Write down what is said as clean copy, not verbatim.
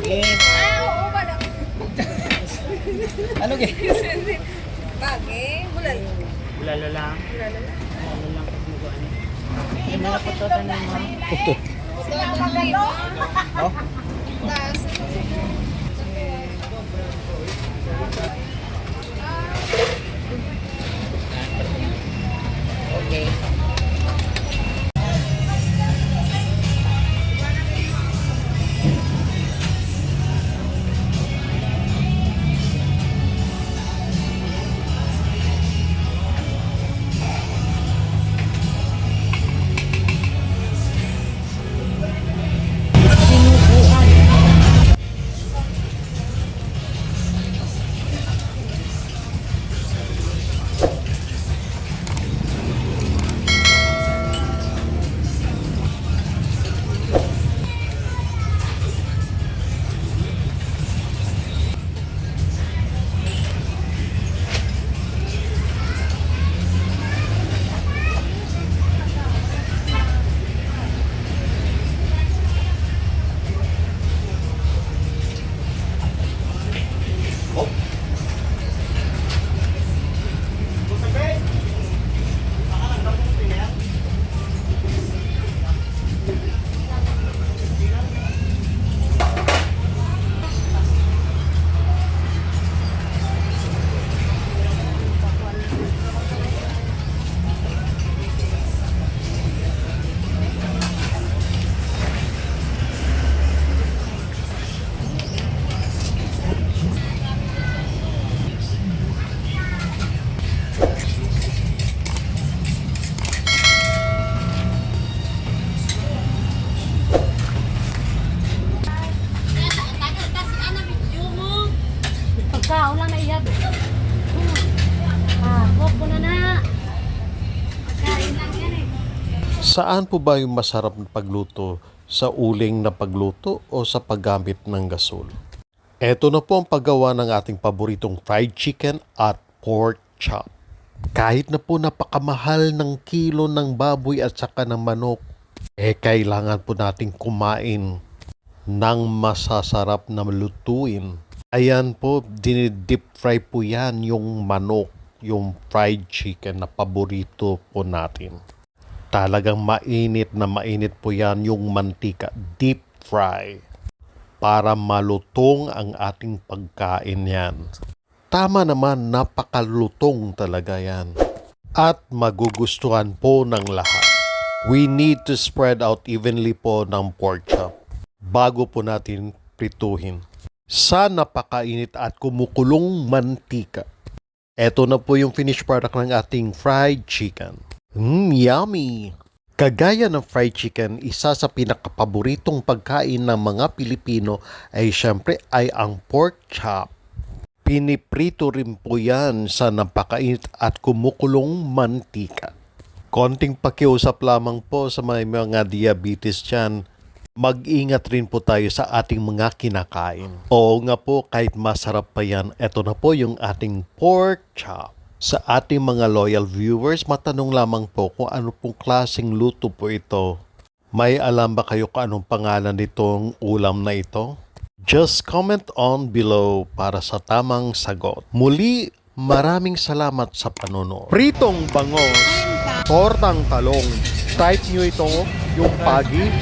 pagi. Oo, wala. Ano ge? Pagi, bulal. Bulalo lang. Bulal lang. Bulalo lang pagbubuan. Yung mga putotan na yung mga. Puto. Oh? Okay. Pagkaon lang na iyad. Huwag mo na. Pagkain lang yan eh. Saan po ba yung masarap na pagluto? Sa uling na pagluto o sa paggamit ng gasol? Ito na po ang paggawa ng ating paboritong fried chicken at pork chop. Kahit na po napakamahal ng kilo ng baboy at saka ng manok, kailangan po nating kumain ng masasarap na lutuin. Ayan po, dinidip fry po yan yung manok, yung fried chicken na paborito po natin. Talagang mainit na mainit po yan yung mantika, deep fry, para malutong ang ating pagkain yan. Tama naman, napakalutong talaga yan. At magugustuhan po ng lahat. We need to spread out evenly po ng pork chop bago po natin prituhin. Sa napakainit at kumukulong mantika. Ito na po yung finished product ng ating fried chicken. Yummy! Kagaya ng fried chicken, isa sa pinakapaboritong pagkain ng mga Pilipino ay syempre ay ang pork chop. Piniprito rin po yan sa napakainit at kumukulong mantika. Konting pakiusap lamang po sa mga diabetes dyan. Mag-ingat rin po tayo sa ating mga kinakain. Oo nga po, kahit masarap pa yan, eto na po yung ating pork chop. Sa ating mga loyal viewers, matanong lamang po kung ano pong klaseng luto po ito. May alam ba kayo kung anong pangalan nitong ulam na ito? Just comment on below para sa tamang sagot. Muli, maraming salamat sa panonood. Pritong bangos, tortang talong. Type nyo ito, yung pagi.